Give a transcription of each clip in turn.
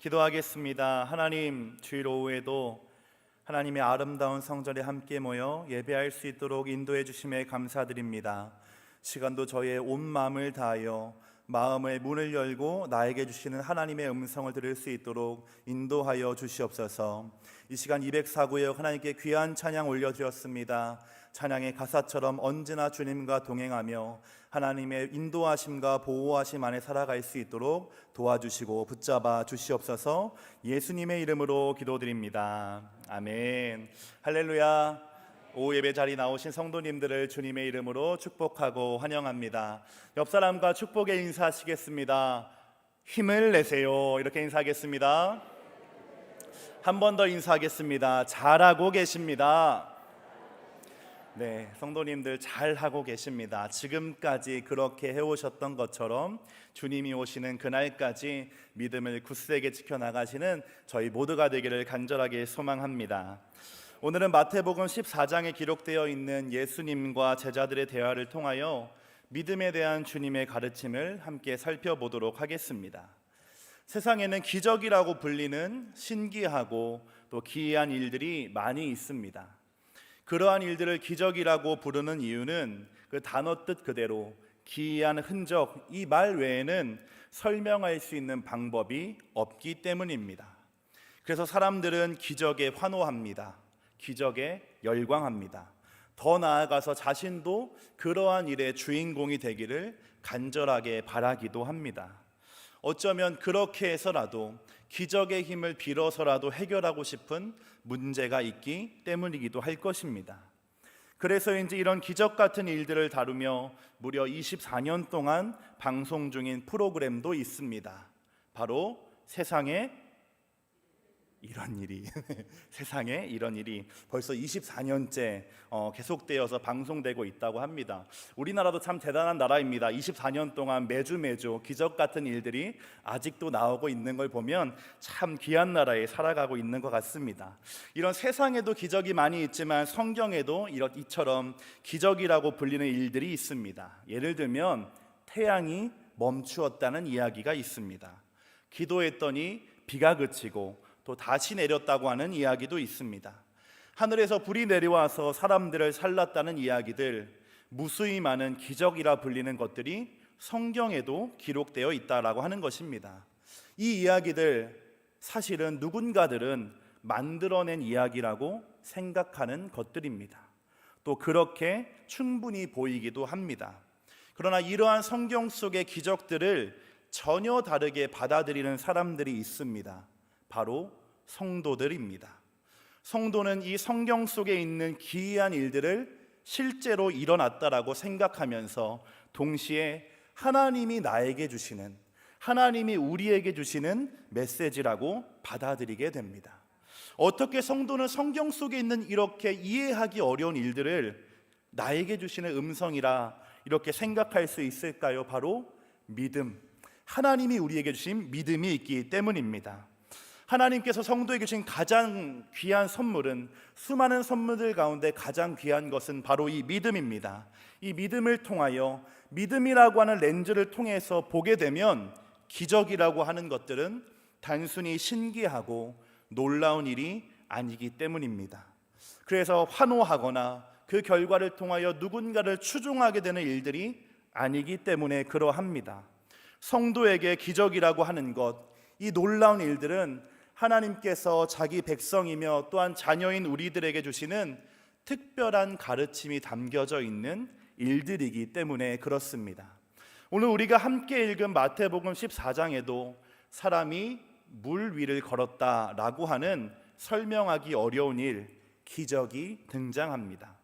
기도하겠습니다. 하나님, 주일 오후에도 하나님의 아름다운 성전에 함께 모여 예배할 수 있도록 인도해 주심에 감사드립니다. 시간도 저의 온 마음을 다하여 마음의 문을 열고 나에게 주시는 하나님의 음성을 들을 수 있도록 인도하여 주시옵소서. 이 시간 204구역 하나님께 귀한 찬양 올려드렸습니다. 찬양의 가사처럼 언제나 주님과 동행하며 하나님의 인도하심과 보호하심 안에 살아갈 수 있도록 도와주시고 붙잡아 주시옵소서. 예수님의 이름으로 기도드립니다. 아멘. 할렐루야. 오후 예배 자리 나오신 성도님들을 주님의 이름으로 축복하고 환영합니다. 옆 사람과 축복의 인사하시겠습니다. 힘을 내세요. 이렇게 인사하겠습니다. 한 번 더 인사하겠습니다. 잘하고 계십니다. 네, 성도님들 잘하고 계십니다. 지금까지 그렇게 해오셨던 것처럼 주님이 오시는 그날까지 믿음을 굳세게 지켜나가시는 저희 모두가 되기를 간절하게 소망합니다. 오늘은 마태복음 14장에 기록되어 있는 예수님과 제자들의 대화를 통하여 믿음에 대한 주님의 가르침을 함께 살펴보도록 하겠습니다. 세상에는 기적이라고 불리는 신기하고 또 기이한 일들이 많이 있습니다. 그러한 일들을 기적이라고 부르는 이유는 그 단어 뜻 그대로 기이한 흔적, 이 말 외에는 설명할 수 있는 방법이 없기 때문입니다. 그래서 사람들은 기적에 환호합니다. 기적에 열광합니다. 더 나아가서 자신도 그러한 일의 주인공이 되기를 간절하게 바라기도 합니다. 어쩌면 그렇게 해서라도 기적의 힘을 빌어서라도 해결하고 싶은 문제가 있기 때문이기도 할 것입니다. 그래서인지 이런 기적 같은 일들을 다루며 무려 24년 동안 방송 중인 프로그램도 있습니다. 바로 세상에 이런 일이 세상에 이런 일이 벌써 24년째 계속되어서 방송되고 있다고 합니다. 우리나라도 참 대단한 나라입니다. 24년 동안 매주 기적 같은 일들이 아직도 나오고 있는 걸 보면 참 귀한 나라에 살아가고 있는 것 같습니다. 이런 세상에도 기적이 많이 있지만 성경에도 이처럼 기적이라고 불리는 일들이 있습니다. 예를 들면 태양이 멈추었다는 이야기가 있습니다. 기도했더니 비가 그치고 또 다시 내렸다고 하는 이야기도 있습니다. 하늘에서 불이 내려와서 사람들을 살랐다는 이야기들, 무수히 많은 기적이라 불리는 것들이 성경에도 기록되어 있다라고 하는 것입니다. 이 이야기들 사실은 누군가들은 만들어낸 이야기라고 생각하는 것들입니다. 또 그렇게 충분히 보이기도 합니다. 그러나 이러한 성경 속의 기적들을 전혀 다르게 받아들이는 사람들이 있습니다. 바로 성도들입니다. 성도는 이 성경 속에 있는 기이한 일들을 실제로 일어났다라고 생각하면서 동시에 하나님이 나에게 주시는, 하나님이 우리에게 주시는 메시지라고 받아들이게 됩니다. 어떻게 성도는 성경 속에 있는 이렇게 이해하기 어려운 일들을 나에게 주시는 음성이라 이렇게 생각할 수 있을까요? 바로 믿음, 하나님이 우리에게 주신 믿음이 있기 때문입니다. 하나님께서 성도에게 주신 가장 귀한 선물은, 수많은 선물들 가운데 가장 귀한 것은 바로 이 믿음입니다. 이 믿음을 통하여, 믿음이라고 하는 렌즈를 통해서 보게 되면 기적이라고 하는 것들은 단순히 신기하고 놀라운 일이 아니기 때문입니다. 그래서 환호하거나 그 결과를 통하여 누군가를 추종하게 되는 일들이 아니기 때문에 그러합니다. 성도에게 기적이라고 하는 것, 이 놀라운 일들은 하나님께서 자기 백성이며 또한 자녀인 우리들에게 주시는 특별한 가르침이 담겨져 있는 일들이기 때문에 그렇습니다. 오늘 우리가 함께 읽은 마태복음 14장에도 사람이 물 위를 걸었다라고 하는 설명하기 어려운 일, 기적이 등장합니다.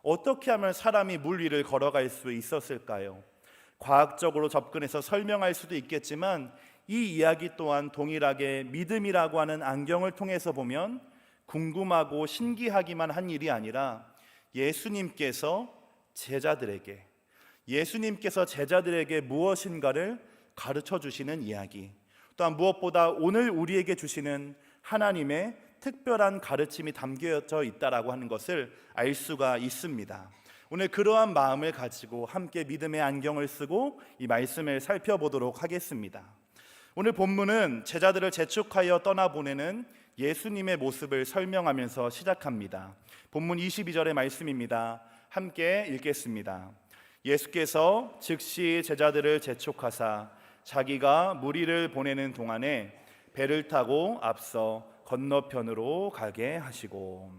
어떻게 하면 사람이 물 위를 걸어갈 수 있었을까요? 과학적으로 접근해서 설명할 수도 있겠지만 이 이야기 또한 동일하게 믿음이라고 하는 안경을 통해서 보면 궁금하고 신기하기만 한 일이 아니라 예수님께서 제자들에게 무엇인가를 가르쳐 주시는 이야기, 또한 무엇보다 오늘 우리에게 주시는 하나님의 특별한 가르침이 담겨져 있다라고 하는 것을 알 수가 있습니다. 오늘 그러한 마음을 가지고 함께 믿음의 안경을 쓰고 이 말씀을 살펴보도록 하겠습니다. 오늘 본문은 제자들을 재촉하여 떠나보내는 예수님의 모습을 설명하면서 시작합니다. 본문 22절의 말씀입니다. 함께 읽겠습니다. 예수께서 즉시 제자들을 재촉하사 자기가 무리를 보내는 동안에 배를 타고 앞서 건너편으로 가게 하시고.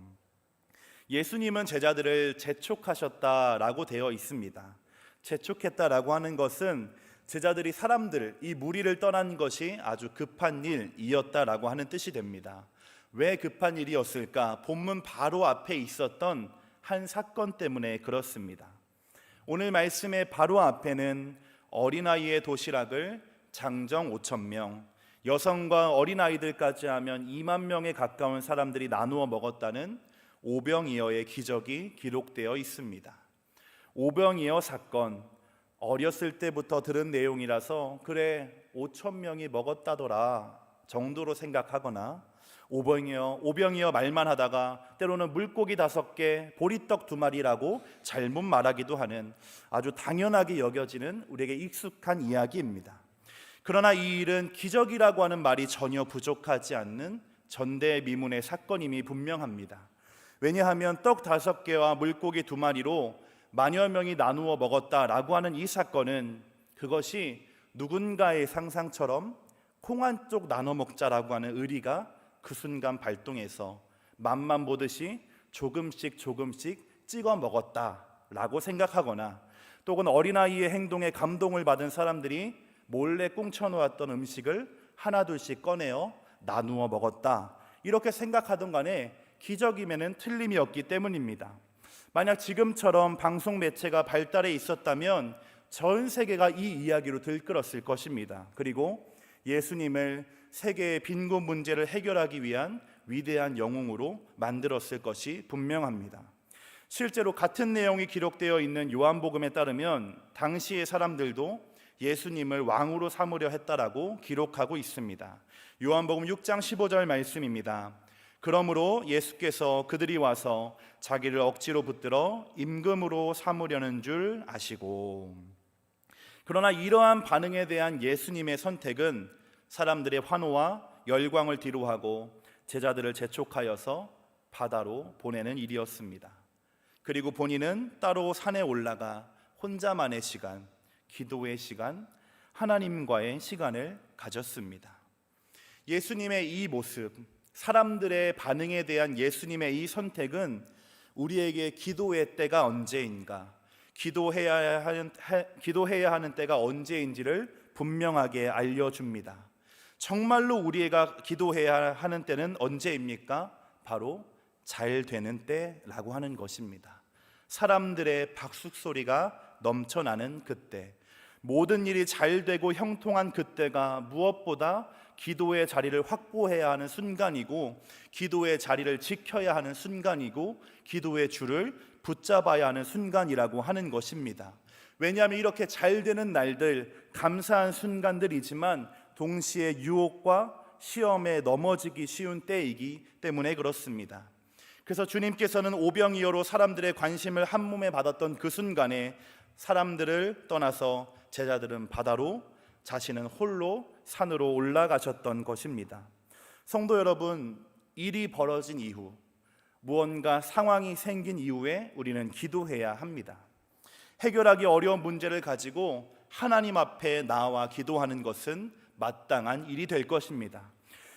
예수님은 제자들을 재촉하셨다라고 되어 있습니다. 재촉했다라고 하는 것은 제자들이 사람들, 이 무리를 떠난 것이 아주 급한 일이었다라고 하는 뜻이 됩니다. 왜 급한 일이었을까? 본문 바로 앞에 있었던 한 사건 때문에 그렇습니다. 오늘 말씀의 바로 앞에는 어린아이의 도시락을 장정 5,000명, 여성과 어린아이들까지 하면 2만 명에 가까운 사람들이 나누어 먹었다는 오병이어의 기적이 기록되어 있습니다. 오병이어 사건, 어렸을 때부터 들은 내용이라서 그래 5,000명이 먹었다더라 정도로 생각하거나, 오병이어 말만 하다가 때로는 물고기 5개, 보리떡 2마리라고 잘못 말하기도 하는 아주 당연하게 여겨지는 우리에게 익숙한 이야기입니다. 그러나 이 일은 기적이라고 하는 말이 전혀 부족하지 않는 전대미문의 사건임이 분명합니다. 왜냐하면 떡 5개와 물고기 2마리로 만여 명이 나누어 먹었다라고 하는 이 사건은 그것이 누군가의 상상처럼 콩 한 쪽 나눠 먹자라고 하는 의리가 그 순간 발동해서 맛만 보듯이 조금씩 찍어 먹었다라고 생각하거나, 또는 어린아이의 행동에 감동을 받은 사람들이 몰래 꽁쳐놓았던 음식을 하나둘씩 꺼내어 나누어 먹었다, 이렇게 생각하던 간에 기적임에는 틀림이 없기 때문입니다. 만약 지금처럼 방송 매체가 발달해 있었다면 전 세계가 이 이야기로 들끓었을 것입니다. 그리고 예수님을 세계의 빈곤 문제를 해결하기 위한 위대한 영웅으로 만들었을 것이 분명합니다. 실제로 같은 내용이 기록되어 있는 요한복음에 따르면 당시의 사람들도 예수님을 왕으로 삼으려 했다라고 기록하고 있습니다. 요한복음 6장 15절 말씀입니다. 그러므로 예수께서 그들이 와서 자기를 억지로 붙들어 임금으로 삼으려는 줄 아시고. 그러나 이러한 반응에 대한 예수님의 선택은 사람들의 환호와 열광을 뒤로하고 제자들을 재촉하여서 바다로 보내는 일이었습니다. 그리고 본인은 따로 산에 올라가 혼자만의 시간, 기도의 시간, 하나님과의 시간을 가졌습니다. 예수님의 이 모습, 사람들의 반응에 대한 예수님의 이 선택은 우리에게 기도의 때가 언제인가, 기도해야 하는 때가 언제인지를 분명하게 알려줍니다. 정말로 우리가 기도해야 하는 때는 언제입니까? 바로 잘 되는 때라고 하는 것입니다. 사람들의 박수 소리가 넘쳐나는 그때, 모든 일이 잘 되고 형통한 그때가 무엇보다 기도의 자리를 확보해야 하는 순간이고, 기도의 자리를 지켜야 하는 순간이고, 기도의 줄을 붙잡아야 하는 순간이라고 하는 것입니다. 왜냐하면 이렇게 잘 되는 날들, 감사한 순간들이지만 동시에 유혹과 시험에 넘어지기 쉬운 때이기 때문에 그렇습니다. 그래서 주님께서는 오병이어로 사람들의 관심을 한 몸에 받았던 그 순간에 사람들을 떠나서 제자들은 바다로, 자신은 홀로 산으로 올라가셨던 것입니다. 성도 여러분, 일이 벌어진 이후, 무언가 상황이 생긴 이후에 우리는 기도해야 합니다. 해결하기 어려운 문제를 가지고 하나님 앞에 나와 기도하는 것은 마땅한 일이 될 것입니다.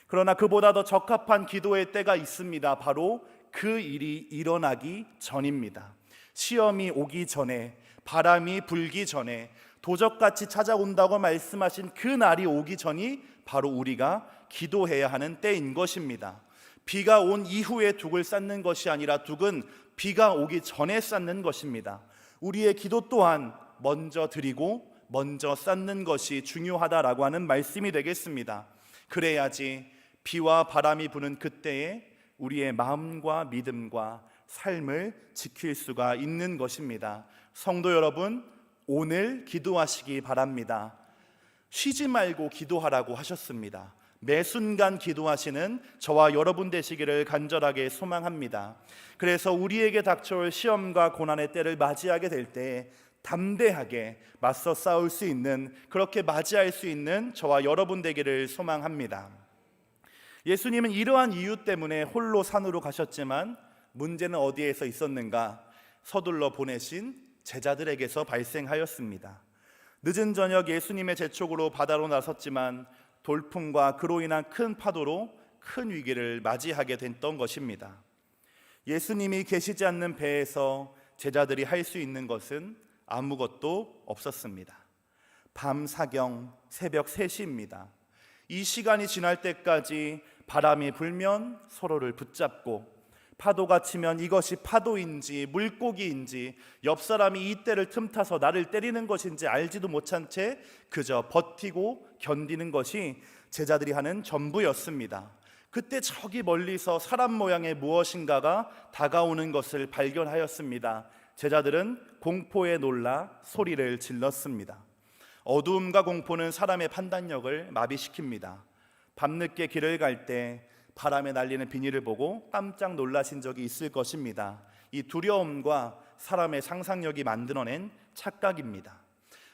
그러나 그보다 더 적합한 기도의 때가 있습니다. 바로 그 일이 일어나기 전입니다. 시험이 오기 전에, 바람이 불기 전에, 도적같이 찾아온다고 말씀하신 그 날이 오기 전이 바로 우리가 기도해야 하는 때인 것입니다. 비가 온 이후에 둑을 쌓는 것이 아니라 둑은 비가 오기 전에 쌓는 것입니다. 우리의 기도 또한 먼저 드리고 먼저 쌓는 것이 중요하다라고 하는 말씀이 되겠습니다. 그래야지 비와 바람이 부는 그때에 우리의 마음과 믿음과 삶을 지킬 수가 있는 것입니다. 성도 여러분, 오늘 기도하시기 바랍니다. 쉬지 말고 기도하라고 하셨습니다. 매 순간 기도하시는 저와 여러분 되시기를 간절하게 소망합니다. 그래서 우리에게 닥쳐올 시험과 고난의 때를 맞이하게 될 때 담대하게 맞서 싸울 수 있는, 그렇게 맞이할 수 있는 저와 여러분 되기를 소망합니다. 예수님은 이러한 이유 때문에 홀로 산으로 가셨지만 문제는 어디에서 있었는가? 서둘러 보내신 제자들에게서 발생하였습니다. 늦은 저녁 예수님의 재촉으로 바다로 나섰지만 돌풍과 그로 인한 큰 파도로 큰 위기를 맞이하게 됐던 것입니다. 예수님이 계시지 않는 배에서 제자들이 할 수 있는 것은 아무것도 없었습니다. 밤 사경 새벽 3시입니다. 이 시간이 지날 때까지 바람이 불면 서로를 붙잡고, 파도가 치면 이것이 파도인지 물고기인지, 옆 사람이 이 때를 틈타서 나를 때리는 것인지 알지도 못한 채 그저 버티고 견디는 것이 제자들이 하는 전부였습니다. 그때 저기 멀리서 사람 모양의 무엇인가가 다가오는 것을 발견하였습니다. 제자들은 공포에 놀라 소리를 질렀습니다. 어두움과 공포는 사람의 판단력을 마비시킵니다. 밤늦게 길을 갈 때 바람에 날리는 비닐을 보고 깜짝 놀라신 적이 있을 것입니다. 이 두려움과 사람의 상상력이 만들어낸 착각입니다.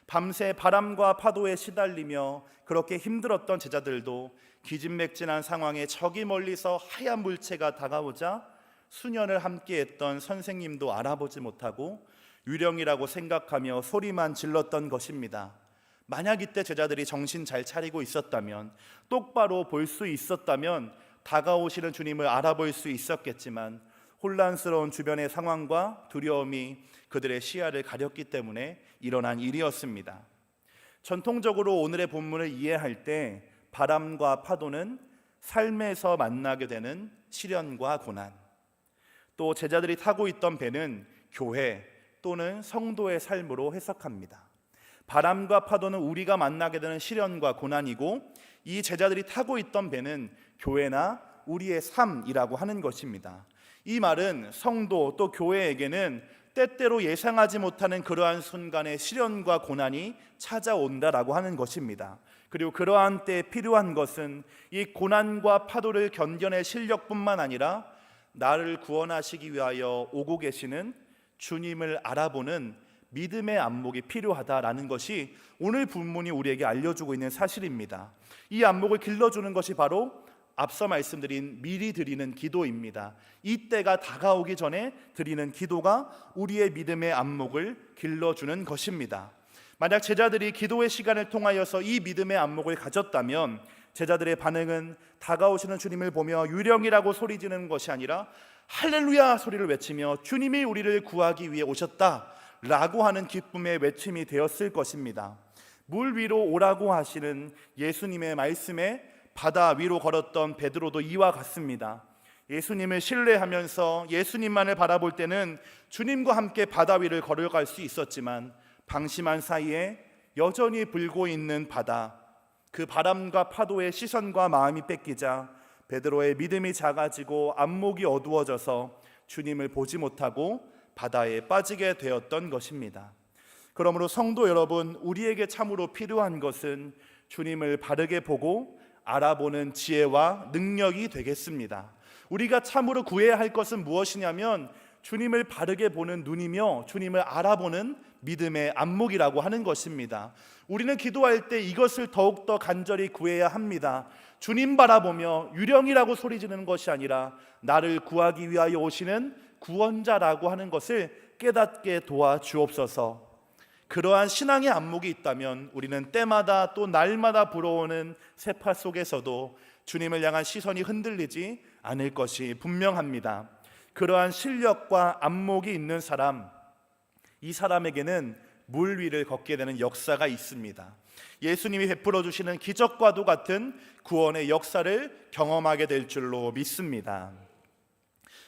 밤새 바람과 파도에 시달리며 그렇게 힘들었던 제자들도 기진맥진한 상황에 저기 멀리서 하얀 물체가 다가오자 수년을 함께했던 선생님도 알아보지 못하고 유령이라고 생각하며 소리만 질렀던 것입니다. 만약 이때 제자들이 정신 잘 차리고 있었다면, 똑바로 볼 수 있었다면 다가오시는 주님을 알아볼 수 있었겠지만 혼란스러운 주변의 상황과 두려움이 그들의 시야를 가렸기 때문에 일어난 일이었습니다. 전통적으로 오늘의 본문을 이해할 때 바람과 파도는 삶에서 만나게 되는 시련과 고난, 또 제자들이 타고 있던 배는 교회 또는 성도의 삶으로 해석합니다. 바람과 파도는 우리가 만나게 되는 시련과 고난이고, 이 제자들이 타고 있던 배는 교회나 우리의 삶이라고 하는 것입니다. 이 말은 성도 또 교회에게는 때때로 예상하지 못하는 그러한 순간에 시련과 고난이 찾아온다라고 하는 것입니다. 그리고 그러한 때에 필요한 것은 이 고난과 파도를 견뎌낼 실력뿐만 아니라 나를 구원하시기 위하여 오고 계시는 주님을 알아보는 믿음의 안목이 필요하다라는 것이 오늘 본문이 우리에게 알려주고 있는 사실입니다. 이 안목을 길러주는 것이 바로 앞서 말씀드린 미리 드리는 기도입니다. 이 때가 다가오기 전에 드리는 기도가 우리의 믿음의 안목을 길러주는 것입니다. 만약 제자들이 기도의 시간을 통하여서 이 믿음의 안목을 가졌다면 제자들의 반응은 다가오시는 주님을 보며 유령이라고 소리지르는 것이 아니라 할렐루야 소리를 외치며 주님이 우리를 구하기 위해 오셨다라고 하는 기쁨의 외침이 되었을 것입니다. 물 위로 오라고 하시는 예수님의 말씀에 바다 위로 걸었던 베드로도 이와 같습니다. 예수님을 신뢰하면서 예수님만을 바라볼 때는 주님과 함께 바다 위를 걸어갈 수 있었지만 방심한 사이에 여전히 불고 있는 바다, 그 바람과 파도의 시선과 마음이 뺏기자 베드로의 믿음이 작아지고 안목이 어두워져서 주님을 보지 못하고 바다에 빠지게 되었던 것입니다. 그러므로 성도 여러분, 우리에게 참으로 필요한 것은 주님을 바르게 보고 알아보는 지혜와 능력이 되겠습니다. 우리가 참으로 구해야 할 것은 무엇이냐면 주님을 바르게 보는 눈이며 주님을 알아보는 믿음의 안목이라고 하는 것입니다. 우리는 기도할 때 이것을 더욱더 간절히 구해야 합니다. 주님 바라보며 유령이라고 소리지르는 것이 아니라 나를 구하기 위하여 오시는 구원자라고 하는 것을 깨닫게 도와주옵소서. 그러한 신앙의 안목이 있다면 우리는 때마다 또 날마다 불어오는 세파 속에서도 주님을 향한 시선이 흔들리지 않을 것이 분명합니다. 그러한 실력과 안목이 있는 사람, 이 사람에게는 물 위를 걷게 되는 역사가 있습니다. 예수님이 베풀어 주시는 기적과도 같은 구원의 역사를 경험하게 될 줄로 믿습니다.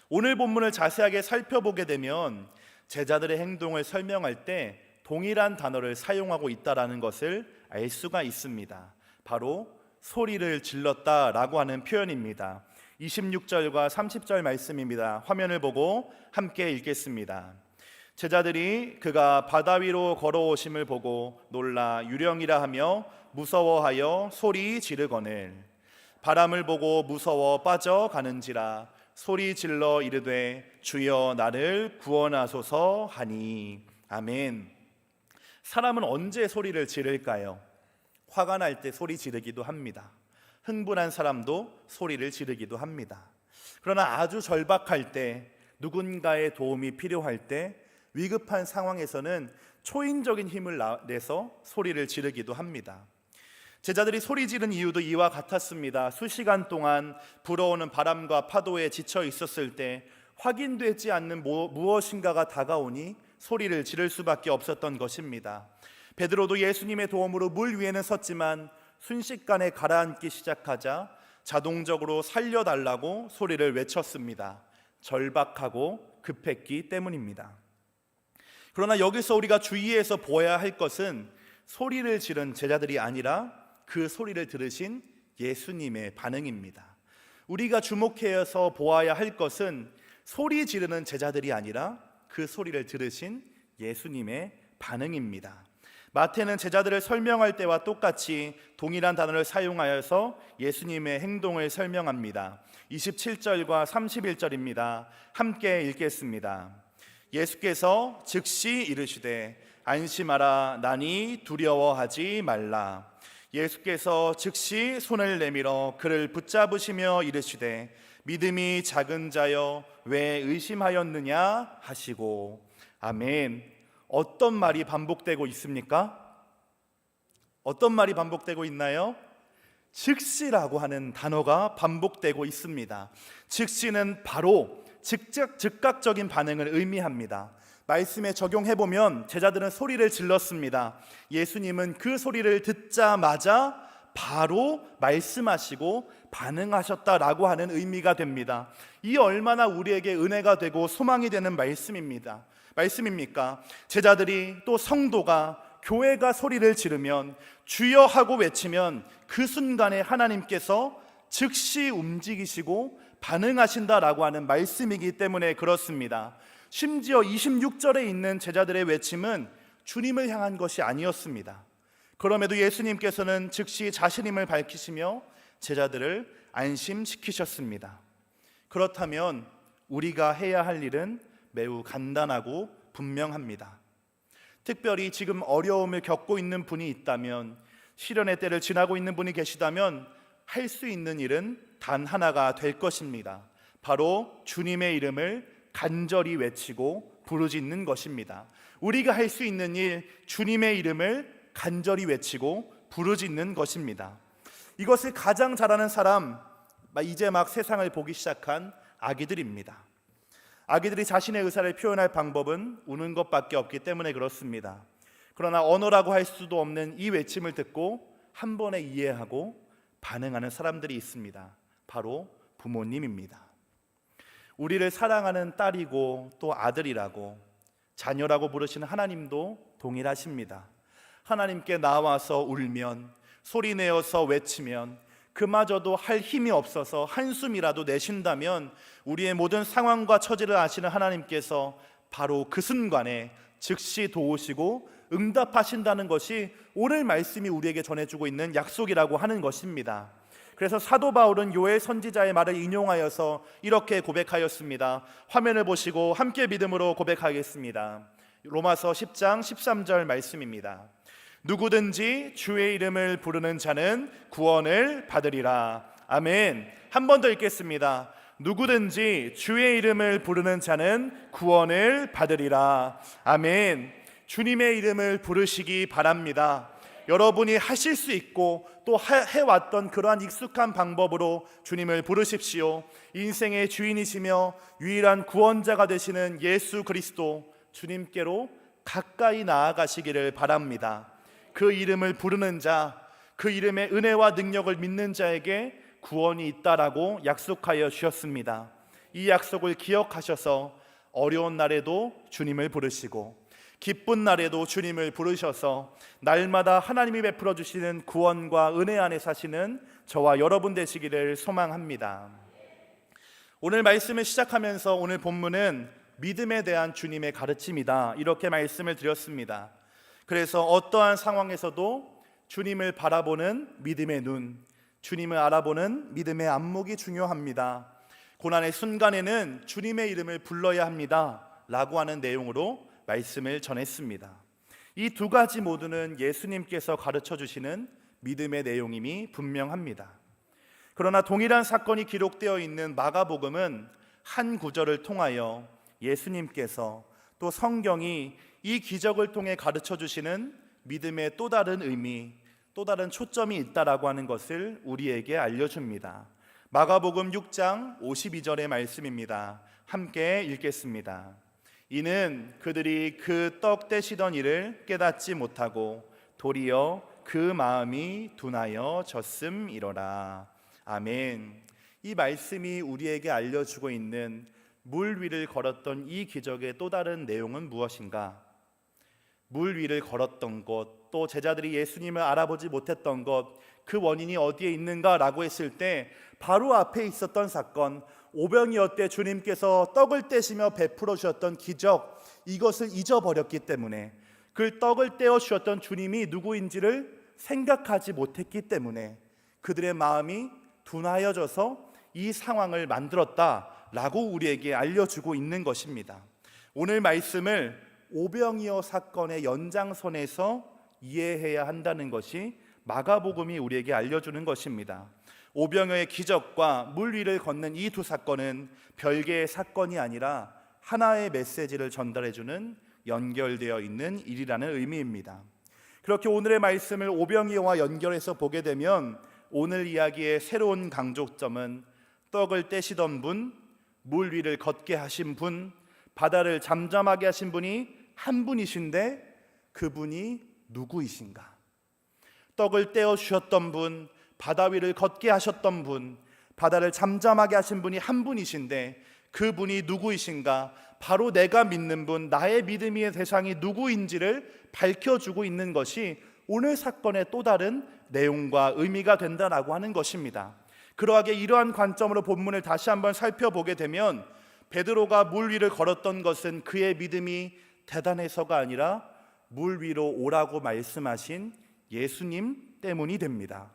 오늘 본문을 자세하게 살펴보게 되면 제자들의 행동을 설명할 때 동일한 단어를 사용하고 있다라는 것을 알 수가 있습니다. 바로 소리를 질렀다라고 하는 표현입니다. 26절과 30절 말씀입니다. 화면을 보고 함께 읽겠습니다. 제자들이 그가 바다 위로 걸어오심을 보고 놀라 유령이라 하며 무서워하여 소리 지르거늘 바람을 보고 무서워 빠져가는지라 소리 질러 이르되 주여 나를 구원하소서 하니. 아멘. 사람은 언제 소리를 지를까요? 화가 날 때 소리 지르기도 합니다. 흥분한 사람도 소리를 지르기도 합니다. 그러나 아주 절박할 때, 누군가의 도움이 필요할 때, 위급한 상황에서는 초인적인 힘을 내서 소리를 지르기도 합니다. 제자들이 소리 지른 이유도 이와 같았습니다. 수시간 동안 불어오는 바람과 파도에 지쳐 있었을 때 확인되지 않는 무엇인가가 다가오니 소리를 지를 수밖에 없었던 것입니다. 베드로도 예수님의 도움으로 물 위에는 섰지만 순식간에 가라앉기 시작하자 자동적으로 살려달라고 소리를 외쳤습니다. 절박하고 급했기 때문입니다. 그러나 여기서 우리가 주의해서 보아야 할 것은 소리를 지른 제자들이 아니라 그 소리를 들으신 예수님의 반응입니다. 우리가 주목해서 보아야 할 것은 소리 지르는 제자들이 아니라 그 소리를 들으신 예수님의 반응입니다. 마태는 제자들을 설명할 때와 똑같이 동일한 단어를 사용하여서 예수님의 행동을 설명합니다. 27절과 31절입니다. 함께 읽겠습니다. 예수께서 즉시 이르시되 안심하라, 나니 두려워하지 말라. 예수께서 즉시 손을 내밀어 그를 붙잡으시며 이르시되 믿음이 작은 자여 왜 의심하였느냐 하시고. 아멘. 어떤 말이 반복되고 있습니까? 어떤 말이 반복되고 있나요? 즉시라고 하는 단어가 반복되고 있습니다. 즉시는 바로 즉각적인 반응을 의미합니다. 말씀에 적용해보면 제자들은 소리를 질렀습니다. 예수님은 그 소리를 듣자마자 바로 말씀하시고 반응하셨다라고 하는 의미가 됩니다. 이 얼마나 우리에게 은혜가 되고 소망이 되는 말씀입니까? 제자들이 또 성도가 교회가 소리를 지르면 주여 하고 외치면 그 순간에 하나님께서 즉시 움직이시고 반응하신다라고 하는 말씀이기 때문에 그렇습니다. 심지어 26절에 있는 제자들의 외침은 주님을 향한 것이 아니었습니다. 그럼에도 예수님께서는 즉시 자신임을 밝히시며 제자들을 안심시키셨습니다. 그렇다면 우리가 해야 할 일은 매우 간단하고 분명합니다. 특별히 지금 어려움을 겪고 있는 분이 있다면, 시련의 때를 지나고 있는 분이 계시다면 할 수 있는 일은 단 하나가 될 것입니다. 바로 주님의 이름을 간절히 외치고 부르짖는 것입니다. 우리가 할 수 있는 일, 주님의 이름을 간절히 외치고 부르짖는 것입니다. 이것을 가장 잘하는 사람, 이제 막 세상을 보기 시작한 아기들입니다. 아기들이 자신의 의사를 표현할 방법은 우는 것밖에 없기 때문에 그렇습니다. 그러나 언어라고 할 수도 없는 이 외침을 듣고 한 번에 이해하고 반응하는 사람들이 있습니다. 바로 부모님입니다. 우리를 사랑하는 딸이고 또 아들이라고, 자녀라고 부르시는 하나님도 동일하십니다. 하나님께 나와서 울면, 소리내어서 외치면, 그마저도 할 힘이 없어서 한숨이라도 내쉰다면 우리의 모든 상황과 처지를 아시는 하나님께서 바로 그 순간에 즉시 도우시고 응답하신다는 것이 오늘 말씀이 우리에게 전해주고 있는 약속이라고 하는 것입니다. 그래서 사도 바울은 요엘 선지자의 말을 인용하여서 이렇게 고백하였습니다. 화면을 보시고 함께 믿음으로 고백하겠습니다. 로마서 10장 13절 말씀입니다. 누구든지 주의 이름을 부르는 자는 구원을 받으리라. 아멘. 한 번 더 읽겠습니다. 누구든지 주의 이름을 부르는 자는 구원을 받으리라. 아멘. 주님의 이름을 부르시기 바랍니다. 여러분이 하실 수 있고 또 해왔던 그러한 익숙한 방법으로 주님을 부르십시오. 인생의 주인이시며 유일한 구원자가 되시는 예수 그리스도 주님께로 가까이 나아가시기를 바랍니다. 그 이름을 부르는 자, 그 이름의 은혜와 능력을 믿는 자에게 구원이 있다라고 약속하여 주셨습니다. 이 약속을 기억하셔서 어려운 날에도 주님을 부르시고 기쁜 날에도 주님을 부르셔서 날마다 하나님이 베풀어 주시는 구원과 은혜 안에 사시는 저와 여러분 되시기를 소망합니다. 오늘 말씀을 시작하면서 오늘 본문은 믿음에 대한 주님의 가르침이다, 이렇게 말씀을 드렸습니다. 그래서 어떠한 상황에서도 주님을 바라보는 믿음의 눈, 주님을 알아보는 믿음의 안목이 중요합니다. 고난의 순간에는 주님의 이름을 불러야 합니다 라고 하는 내용으로 말씀을 전했습니다. 이 두 가지 모두는 예수님께서 가르쳐 주시는 믿음의 내용임이 분명합니다. 그러나 동일한 사건이 기록되어 있는 마가복음은 한 구절을 통하여 예수님께서 또 성경이 이 기적을 통해 가르쳐 주시는 믿음의 또 다른 의미, 또 다른 초점이 있다라고 하는 것을 우리에게 알려줍니다. 마가복음 6장 52절의 말씀입니다. 함께 읽겠습니다. 이는 그들이 그 떡 떼시던 일을 깨닫지 못하고 도리어 그 마음이 둔하여 졌음이로라. 아멘. 이 말씀이 우리에게 알려주고 있는 물 위를 걸었던 이 기적의 또 다른 내용은 무엇인가? 물 위를 걸었던 것, 또 제자들이 예수님을 알아보지 못했던 것, 그 원인이 어디에 있는가라고 했을 때 바로 앞에 있었던 사건, 오병이어 때 주님께서 떡을 떼시며 베풀어 주셨던 기적, 이것을 잊어버렸기 때문에, 그 떡을 떼어 주셨던 주님이 누구인지를 생각하지 못했기 때문에 그들의 마음이 둔하여져서 이 상황을 만들었다라고 우리에게 알려주고 있는 것입니다. 오늘 말씀을 오병이어 사건의 연장선에서 이해해야 한다는 것이 마가복음이 우리에게 알려주는 것입니다. 오병이어의 기적과 물 위를 걷는 이 두 사건은 별개의 사건이 아니라 하나의 메시지를 전달해주는 연결되어 있는 일이라는 의미입니다. 그렇게 오늘의 말씀을 오병이어와 연결해서 보게 되면 오늘 이야기의 새로운 강조점은 떡을 떼시던 분, 물 위를 걷게 하신 분, 바다를 잠잠하게 하신 분이 한 분이신데 그분이 누구이신가? 떡을 떼어 주셨던 분, 바다 위를 걷게 하셨던 분, 바다를 잠잠하게 하신 분이 한 분이신데 그분이 누구이신가? 바로 내가 믿는 분, 나의 믿음의 대상이 누구인지를 밝혀주고 있는 것이 오늘 사건의 또 다른 내용과 의미가 된다라고 하는 것입니다. 그러하게 이러한 관점으로 본문을 다시 한번 살펴보게 되면 베드로가 물 위를 걸었던 것은 그의 믿음이 대단해서가 아니라 물 위로 오라고 말씀하신 예수님 때문이 됩니다.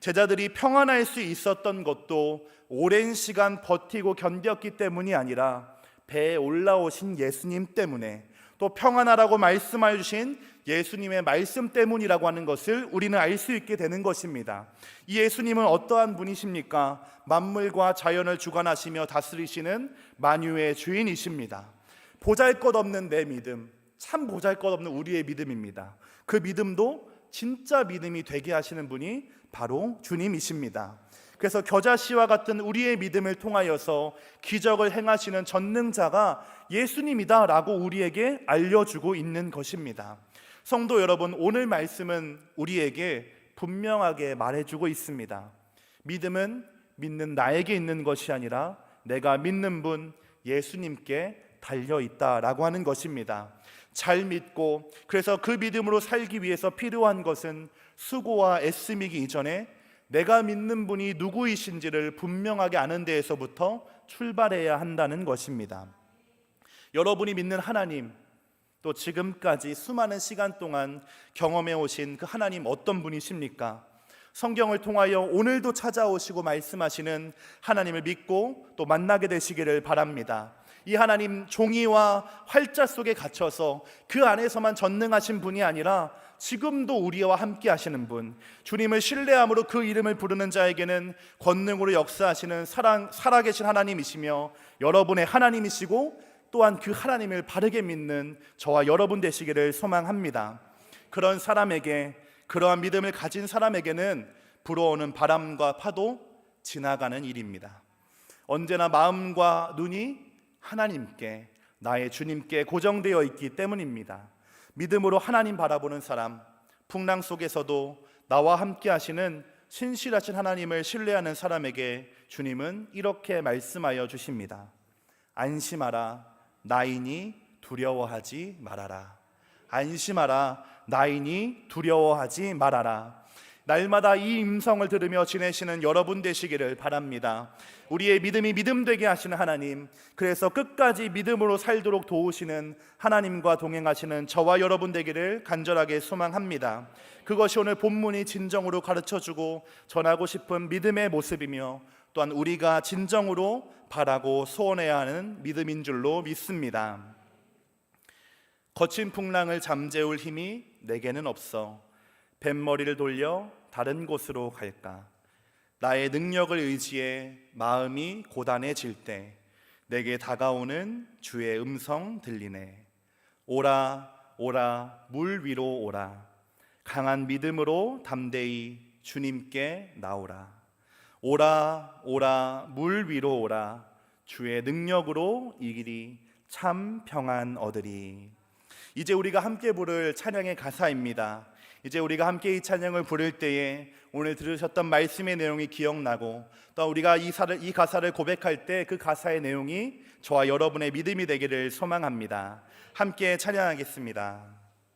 제자들이 평안할 수 있었던 것도 오랜 시간 버티고 견뎠기 때문이 아니라 배에 올라오신 예수님 때문에, 또 평안하라고 말씀해 주신 예수님의 말씀 때문이라고 하는 것을 우리는 알 수 있게 되는 것입니다. 이 예수님은 어떠한 분이십니까? 만물과 자연을 주관하시며 다스리시는 만유의 주인이십니다. 보잘것없는 내 믿음, 참 보잘것없는 우리의 믿음입니다. 그 믿음도 진짜 믿음이 되게 하시는 분이 바로 주님이십니다. 그래서 겨자씨와 같은 우리의 믿음을 통하여서 기적을 행하시는 전능자가 예수님이다 라고 우리에게 알려주고 있는 것입니다. 성도 여러분, 오늘 말씀은 우리에게 분명하게 말해주고 있습니다. 믿음은 믿는 나에게 있는 것이 아니라 내가 믿는 분 예수님께 달려있다라고 하는 것입니다. 잘 믿고, 그래서 그 믿음으로 살기 위해서 필요한 것은 수고와 애씀이기 이전에 내가 믿는 분이 누구이신지를 분명하게 아는 데에서부터 출발해야 한다는 것입니다. 여러분이 믿는 하나님, 또 지금까지 수많은 시간 동안 경험해 오신 그 하나님 어떤 분이십니까? 성경을 통하여 오늘도 찾아오시고 말씀하시는 하나님을 믿고 또 만나게 되시기를 바랍니다. 이 하나님 종이와 활자 속에 갇혀서 그 안에서만 전능하신 분이 아니라 지금도 우리와 함께 하시는 분, 주님을 신뢰함으로 그 이름을 부르는 자에게는 권능으로 역사하시는 살아계신 하나님이시며 여러분의 하나님이시고 또한 그 하나님을 바르게 믿는 저와 여러분 되시기를 소망합니다. 그런 사람에게, 그러한 믿음을 가진 사람에게는 불어오는 바람과 파도 지나가는 일입니다. 언제나 마음과 눈이 하나님께, 나의 주님께 고정되어 있기 때문입니다. 믿음으로 하나님 바라보는 사람, 풍랑 속에서도 나와 함께 하시는 신실하신 하나님을 신뢰하는 사람에게 주님은 이렇게 말씀하여 주십니다. 안심하라, 나이니 두려워하지 말아라. 안심하라, 나이니 두려워하지 말아라. 날마다 이 음성을 들으며 지내시는 여러분 되시기를 바랍니다. 우리의 믿음이 믿음 되게 하시는 하나님, 그래서 끝까지 믿음으로 살도록 도우시는 하나님과 동행하시는 저와 여러분 되기를 간절하게 소망합니다. 그것이 오늘 본문이 진정으로 가르쳐주고 전하고 싶은 믿음의 모습이며 또한 우리가 진정으로 바라고 소원해야 하는 믿음인 줄로 믿습니다. 거친 풍랑을 잠재울 힘이 내게는 없어. 뱃머리를 돌려 다른 곳으로 갈까? 나의 능력을 의지해 마음이 고단해질 때 내게 다가오는 주의 음성 들리네. 오라 오라 물 위로 오라. 강한 믿음으로 담대히 주님께 나오라. 오라 오라 물 위로 오라. 주의 능력으로 이 길이 참 평안 얻으리. 이제 우리가 함께 부를 찬양의 가사입니다. 이제 우리가 함께 이 찬양을 부를 때에 오늘 들으셨던 말씀의 내용이 기억나고, 또 우리가 이 가사를 고백할 때 그 가사의 내용이 저와 여러분의 믿음이 되기를 소망합니다. 함께 찬양하겠습니다.